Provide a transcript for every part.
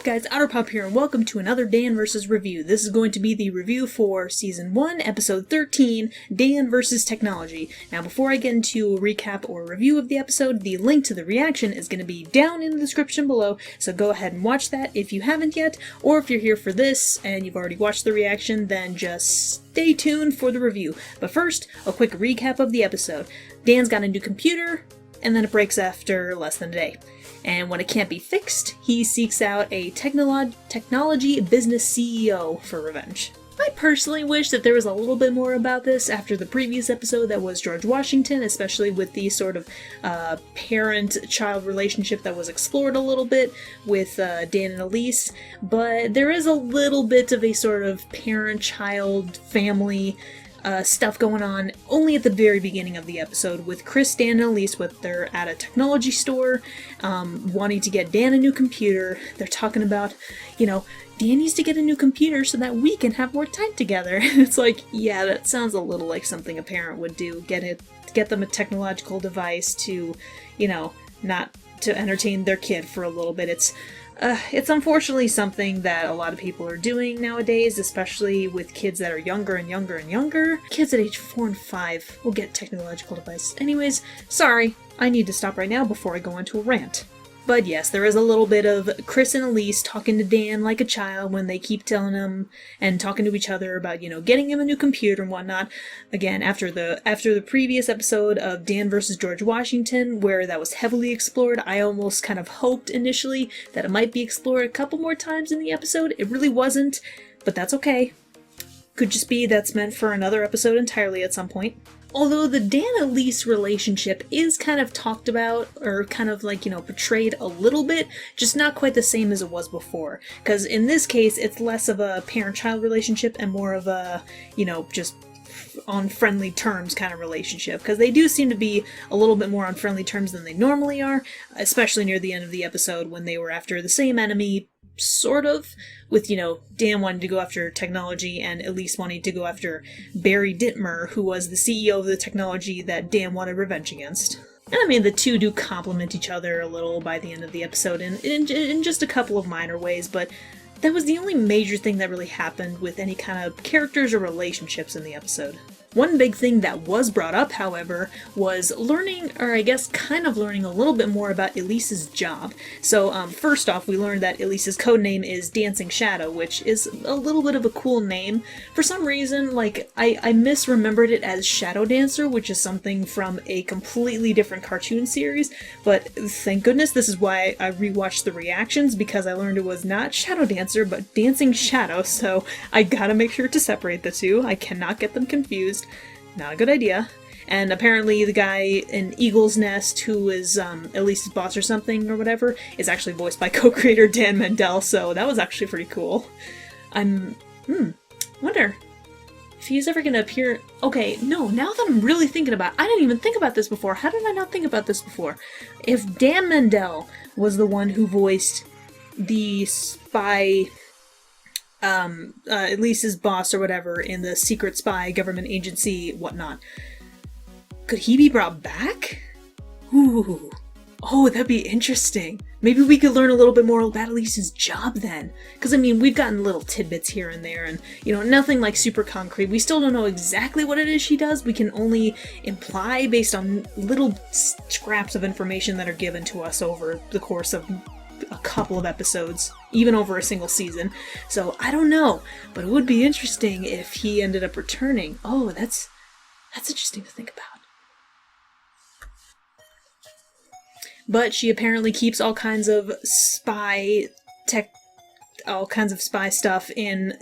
guys, Otterpop here, and welcome to another Dan vs. review. This is going to be the review for Season 1, Episode 13, Dan vs. Technology. Now, before I get into a recap or review of the episode, the link to the reaction is going to be down in the description below, so go ahead and watch that if you haven't yet, or if you're here for this and you've already watched the reaction, then just stay tuned for the review. But first, a quick recap of the episode. Dan's got a new computer, and then it breaks after less than a day. And when it can't be fixed, he seeks out a technology business CEO for revenge. I personally wish that there was a little bit more about this after the previous episode that was George Washington, especially with the sort of parent-child relationship that was explored a little bit with Dan and Elise, but there is a little bit of a sort of parent-child family stuff going on only at the very beginning of the episode with Chris, Dan, and Elise. They're at a technology store wanting to get Dan a new computer. They're talking about, Dan needs to get a new computer so that we can have more time together. It's like, yeah, that sounds a little like something a parent would do. Get them a technological device to, not to entertain their kid for a little bit. It's unfortunately something that a lot of people are doing nowadays, especially with kids that are younger and younger and younger. Kids at age 4 and 5 will get technological devices. Anyways, sorry, I need to stop right now before I go into a rant. But yes, there is a little bit of Chris and Elise talking to Dan like a child when they keep telling him and talking to each other about, getting him a new computer and whatnot. Again, after the previous episode of Dan versus George Washington, where that was heavily explored, I almost kind of hoped initially that it might be explored a couple more times in the episode. It really wasn't, but that's okay. Could just be that's meant for another episode entirely at some point. Although the Dan-Elise relationship is kind of talked about, or kind of portrayed a little bit, just not quite the same as it was before. Because in this case, it's less of a parent-child relationship and more of a, just on friendly terms kind of relationship. Because they do seem to be a little bit more on friendly terms than they normally are, especially near the end of the episode when they were after the same enemy, sort of, with, Dan wanting to go after technology and Elise wanting to go after Barry Dittmer, who was the CEO of the technology that Dan wanted revenge against. And I mean, the two do complement each other a little by the end of the episode in just a couple of minor ways, but that was the only major thing that really happened with any kind of characters or relationships in the episode. One big thing that was brought up, however, was learning a little bit more about Elise's job. So, first off, we learned that Elise's codename is Dancing Shadow, which is a little bit of a cool name. For some reason, I misremembered it as Shadow Dancer, which is something from a completely different cartoon series, but thank goodness this is why I rewatched the reactions, because I learned it was not Shadow Dancer, but Dancing Shadow, so I gotta make sure to separate the two. I cannot get them confused. Not a good idea. And apparently the guy in Eagle's Nest, who is Elise's boss or something or whatever, is actually voiced by co-creator Dan Mendel, so that was actually pretty cool. Wonder if he's ever gonna appear... Okay, no, now that I'm really thinking about it, I didn't even think about this before. How did I not think about this before? If Dan Mendel was the one who voiced the spy... Elise's boss or whatever in the secret spy government agency whatnot, could he be brought back? Ooh. Oh, that'd be interesting. Maybe we could learn a little bit more about Elise's job then. Because, we've gotten little tidbits here and there, and, nothing like super concrete. We still don't know exactly what it is she does. We can only imply based on little scraps of information that are given to us over the course of a couple of episodes, even over a single season. So I don't know, but it would be interesting if he ended up returning. Oh, that's interesting to think about. But she apparently keeps all kinds of spy stuff in,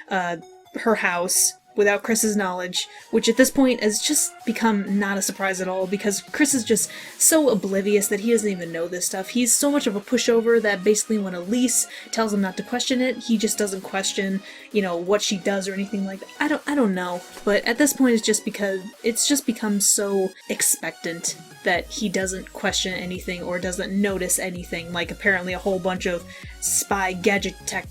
her house without Chris's knowledge, which at this point has just become not a surprise at all, because Chris is just so oblivious that he doesn't even know this stuff. He's so much of a pushover that basically when Elise tells him not to question it, he just doesn't question, what she does or anything like that. I don't know, but at this point it's just because it's just become so expectant that he doesn't question anything or doesn't notice anything, like apparently a whole bunch of spy gadget tech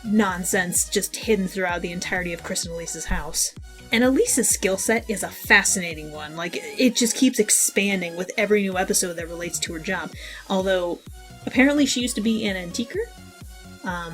nonsense just hidden throughout the entirety of Chris and Elise's house. And Elise's skill set is a fascinating one. It just keeps expanding with every new episode that relates to her job. Although, apparently she used to be an antiquer? I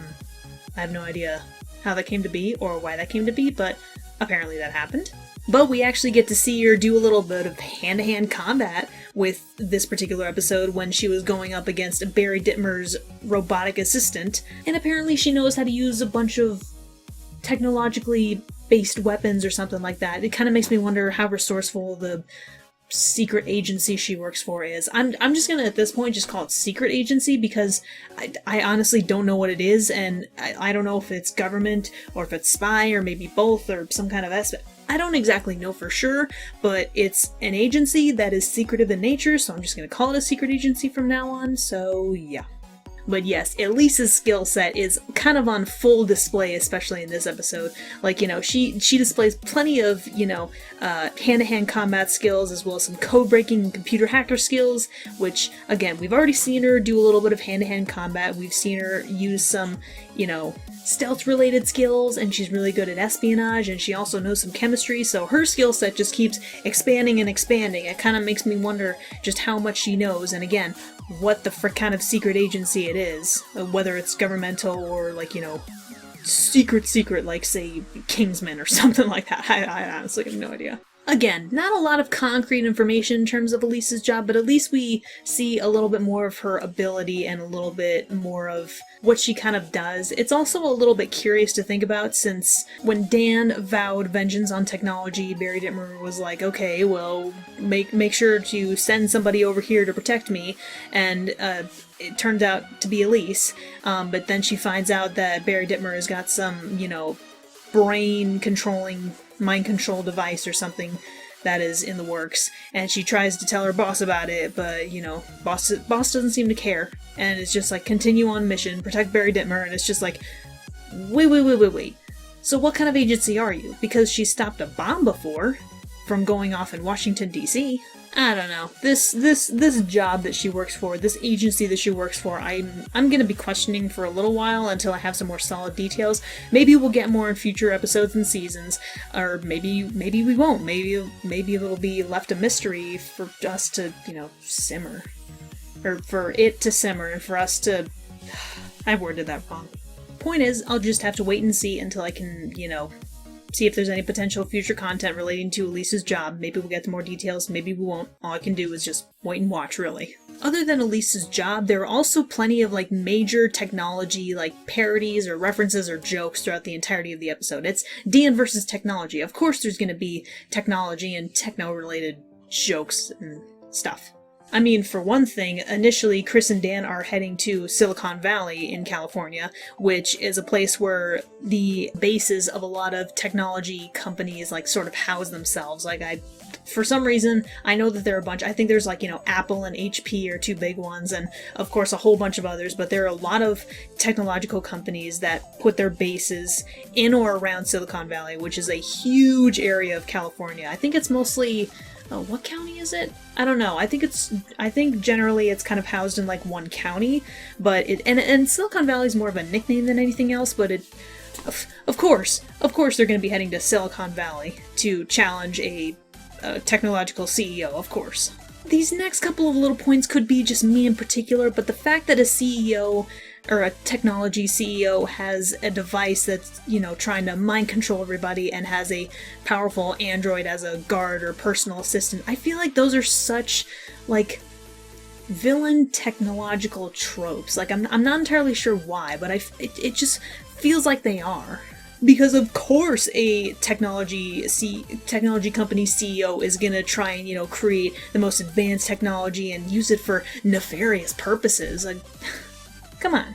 have no idea how that came to be or why that came to be, but apparently that happened. But we actually get to see her do a little bit of hand-to-hand combat with this particular episode when she was going up against Barry Dittmer's robotic assistant, and apparently she knows how to use a bunch of technologically based weapons or something like that. It kind of makes me wonder how resourceful the secret agency she works for is. I'm just gonna at this point just call it secret agency because I honestly don't know what it is, and I don't know if it's government or if it's spy or maybe both or some kind of aspect. I don't exactly know for sure, but it's an agency that is secretive in nature, so I'm just gonna call it a secret agency from now on, so yeah. But yes, Elise's skill set is kind of on full display, especially in this episode. Like, she displays plenty of, hand-to-hand combat skills, as well as some code-breaking and computer hacker skills, which, again, we've already seen her do a little bit of hand-to-hand combat. We've seen her use some, stealth-related skills, and she's really good at espionage, and she also knows some chemistry, so her skill set just keeps expanding and expanding. It kind of makes me wonder just how much she knows, and again, what the frick kind of secret agency it is, whether it's governmental or, secret, like, say, Kingsman or something like that. I honestly have no idea. Again, not a lot of concrete information in terms of Elise's job, but at least we see a little bit more of her ability and a little bit more of what she kind of does. It's also a little bit curious to think about, since when Dan vowed vengeance on technology, Barry Dittmer was like, okay, well, make sure to send somebody over here to protect me, and it turned out to be Elise, but then she finds out that Barry Dittmer has got some, brain-controlling mind control device or something that is in the works, and she tries to tell her boss about it, but boss doesn't seem to care, and it's just like, continue on mission, protect Barry Dittmer, and it's just like, wait, so what kind of agency are you? Because she stopped a bomb before from going off in Washington DC. I don't know. This job that she works for, this agency that she works for, I'm gonna be questioning for a little while until I have some more solid details. Maybe we'll get more in future episodes and seasons, or maybe we won't. Maybe it'll be left a mystery for us to, simmer. Or for it to simmer, and for us to... I worded that wrong. Point is, I'll just have to wait and see until I can, see if there's any potential future content relating to Elise's job. Maybe we'll get to more details, maybe we won't. All I can do is just wait and watch, really. Other than Elise's job, there are also plenty of major technology, parodies or references or jokes throughout the entirety of the episode. It's Dan versus technology. Of course there's going to be technology and techno-related jokes and stuff. I mean, for one thing, initially Chris and Dan are heading to Silicon Valley in California, which is a place where the bases of a lot of technology companies sort of house themselves. For some reason, I know that there are a bunch. I think there's Apple and HP are two big ones, and of course a whole bunch of others, but there are a lot of technological companies that put their bases in or around Silicon Valley, which is a huge area of California. I think it's mostly... Oh, what county is it? I don't know. I think generally it's kind of housed in one county, but and Silicon Valley is more of a nickname than anything else, but of course they're going to be heading to Silicon Valley to challenge a technological CEO, of course. These next couple of little points could be just me in particular, but the fact that a CEO or a technology CEO has a device that's, trying to mind control everybody and has a powerful android as a guard or personal assistant, I feel like those are such, villain technological tropes. I'm not entirely sure why, but it just feels like they are. Because of course a technology company CEO is gonna try and, create the most advanced technology and use it for nefarious purposes. Come on.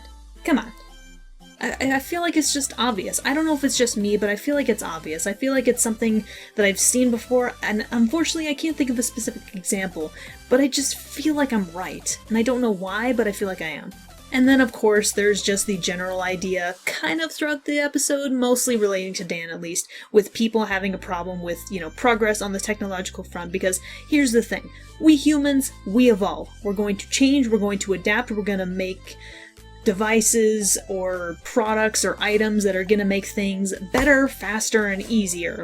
I feel like it's just obvious. I don't know if it's just me, but I feel like it's obvious. I feel like it's something that I've seen before, and unfortunately I can't think of a specific example, but I just feel like I'm right. And I don't know why, but I feel like I am. And then, of course, there's just the general idea, kind of throughout the episode, mostly relating to Dan at least, with people having a problem with, progress on the technological front, because here's the thing. We humans, we evolve. We're going to change, we're going to adapt, we're going to make devices or products or items that are going to make things better, faster, and easier.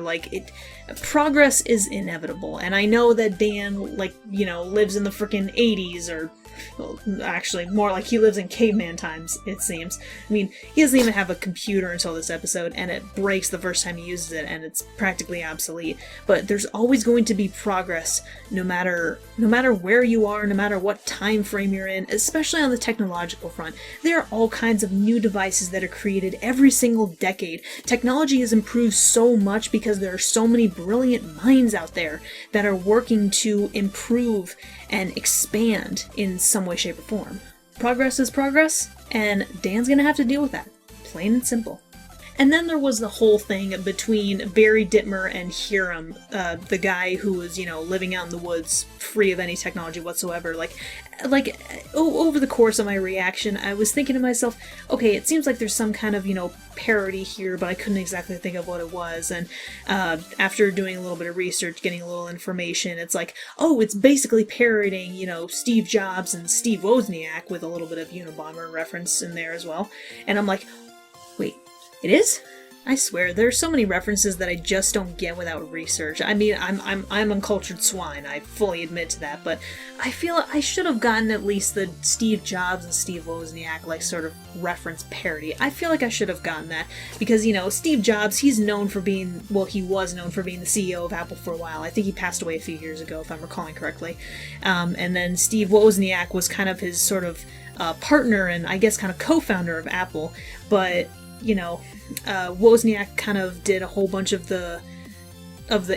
Progress is inevitable, and I know that Dan, lives in the frickin' 80s or well, actually, more like he lives in caveman times, it seems. I mean, he doesn't even have a computer until this episode, and it breaks the first time he uses it, and it's practically obsolete. But there's always going to be progress, no matter where you are, no matter what time frame you're in, especially on the technological front. There are all kinds of new devices that are created every single decade. Technology has improved so much because there are so many brilliant minds out there that are working to improve and expand in some way, shape, or form. Progress is progress, and Dan's gonna have to deal with that. Plain and simple. And then there was the whole thing between Barry Dittmer and Hiram, the guy who was, living out in the woods, free of any technology whatsoever. Over the course of my reaction, I was thinking to myself, okay, it seems like there's some kind of, parody here, but I couldn't exactly think of what it was. And after doing a little bit of research, getting a little information, it's like, oh, it's basically parodying, Steve Jobs and Steve Wozniak with a little bit of Unabomber reference in there as well. And I'm like, wait. It is? I swear, there are so many references that I just don't get without research. I mean, I'm uncultured swine, I fully admit to that, but I feel I should have gotten at least the Steve Jobs and Steve Wozniak, sort of reference parody. I feel like I should have gotten that, because, Steve Jobs, he was known for being the CEO of Apple for a while. I think he passed away a few years ago, if I'm recalling correctly. And then Steve Wozniak was kind of his sort of partner and, I guess, kind of co-founder of Apple, but Wozniak kind of did a whole bunch of the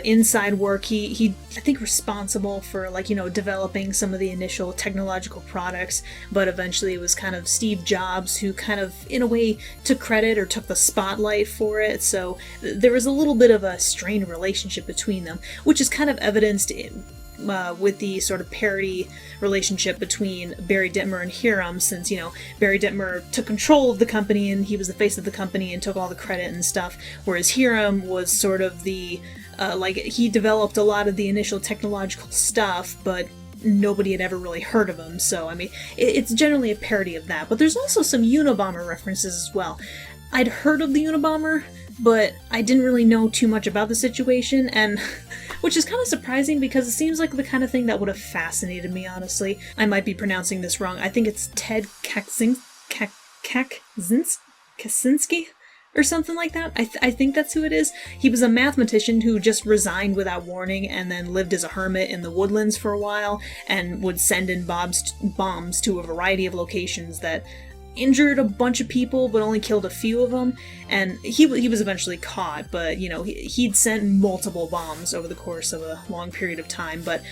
inside work. He I think responsible for developing some of the initial technological products, but eventually it was kind of Steve Jobs who kind of in a way took credit or took the spotlight for it. So there was a little bit of a strained relationship between them, which is kind of evidenced with the sort of parody relationship between Barry Dittmer and Hiram, since, Barry Dittmer took control of the company and he was the face of the company and took all the credit and stuff, whereas Hiram was sort of the, he developed a lot of the initial technological stuff, but nobody had ever really heard of him, so, I mean, it's generally a parody of that, but there's also some Unabomber references as well. I'd heard of the Unabomber, but I didn't really know too much about the situation, and which is kind of surprising because it seems like the kind of thing that would have fascinated me, honestly. I might be pronouncing this wrong. I think it's Ted Kaczynski or something like that. I think that's who it is. He was a mathematician who just resigned without warning and then lived as a hermit in the woodlands for a while and would send in bombs to a variety of locations that injured a bunch of people but only killed a few of them, and he was eventually caught, but he'd sent multiple bombs over the course of a long period of time. But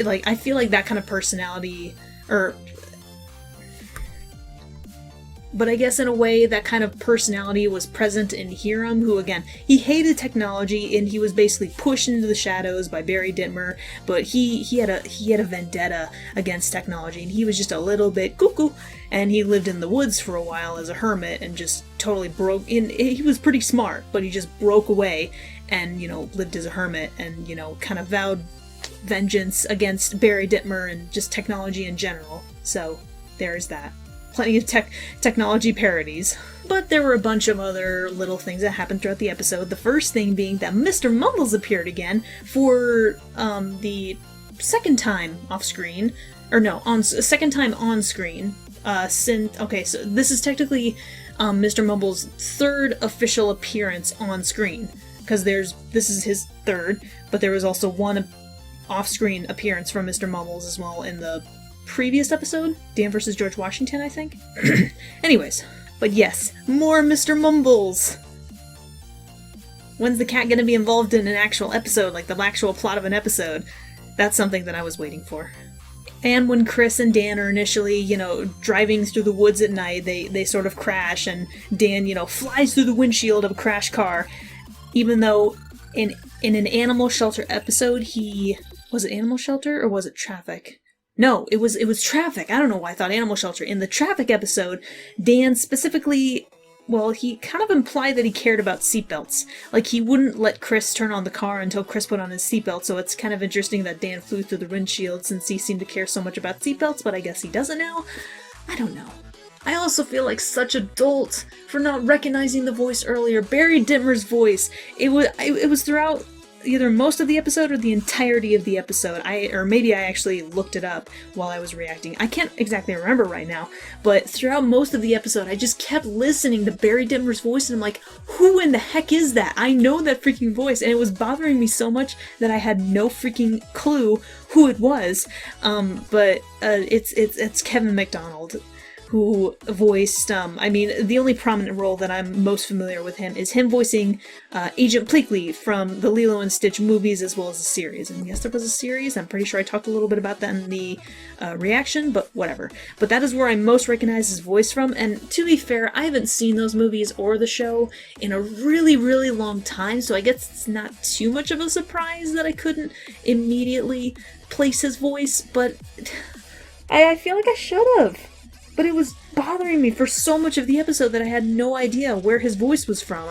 I feel like that kind of personality, but I guess in a way that kind of personality was present in Hiram, who again, he hated technology and he was basically pushed into the shadows by Barry Dittmer, but he had a vendetta against technology and he was just a little bit cuckoo, and he lived in the woods for a while as a hermit and just totally broke in. He was pretty smart, but he just broke away and lived as a hermit and kind of vowed vengeance against Barry Dittmer and just technology in general. So there's that. Plenty of technology parodies. But there were a bunch of other little things that happened throughout the episode. The first thing being that Mr. Mumbles appeared again for the second time off-screen. Or no, second time on-screen. So this is technically Mr. Mumble's third official appearance on-screen. Because this is his third, but there was also one off-screen appearance from Mr. Mumbles as well in the previous episode, Dan vs. George Washington, I think. Anyways, but yes, more Mr. Mumbles! When's the cat gonna be involved in an actual episode, like the actual plot of an episode? That's something that I was waiting for. And when Chris and Dan are initially, driving through the woods at night, they sort of crash, and Dan, flies through the windshield of a crashed car, even though in an animal shelter episode, was it animal shelter or was it traffic? No, it was traffic. I don't know why I thought animal shelter. In the traffic episode, Dan specifically, he kind of implied that he cared about seatbelts. Like, he wouldn't let Chris turn on the car until Chris put on his seatbelt, so it's kind of interesting that Dan flew through the windshield since he seemed to care so much about seatbelts, but I guess he doesn't now. I don't know. I also feel like such a dolt for not recognizing the voice earlier. Barry Dittmer's voice. It was throughout either most of the episode or the entirety of the episode. Or maybe I actually looked it up while I was reacting. I can't exactly remember right now, but throughout most of the episode, I just kept listening to Barry Dittmer's voice, and I'm like, who in the heck is that? I know that freaking voice, and it was bothering me so much that I had no freaking clue who it was. But it's Kevin McDonald, who voiced, the only prominent role that I'm most familiar with him is him voicing Agent Pleakley from the Lilo and Stitch movies as well as the series. And yes, there was a series. I'm pretty sure I talked a little bit about that in the reaction, but whatever. But that is where I most recognize his voice from, and to be fair, I haven't seen those movies or the show in a really, really long time, so I guess it's not too much of a surprise that I couldn't immediately place his voice, but I feel like I should have. But it was bothering me for so much of the episode that I had no idea where his voice was from.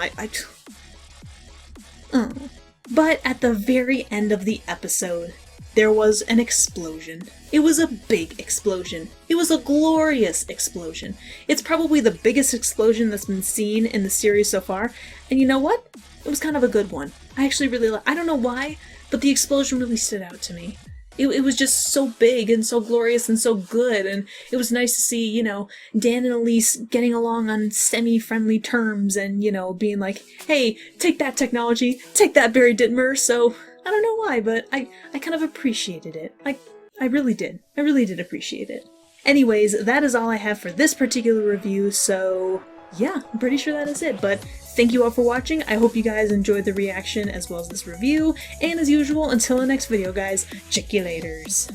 But at the very end of the episode, there was an explosion. It was a big explosion. It was a glorious explosion. It's probably the biggest explosion that's been seen in the series so far. And you know what? It was kind of a good one. I actually really I don't know why, but the explosion really stood out to me. It was just so big and so glorious and so good, and it was nice to see, Dan and Elise getting along on semi-friendly terms and, being like, hey, take that technology, take that Barry Dittmer. So, I don't know why, but I kind of appreciated it. I really did. I really did appreciate it. Anyways, that is all I have for this particular review, so yeah, I'm pretty sure that is it, but thank you all for watching. I hope you guys enjoyed the reaction as well as this review, and as usual, until the next video, guys, check you laters.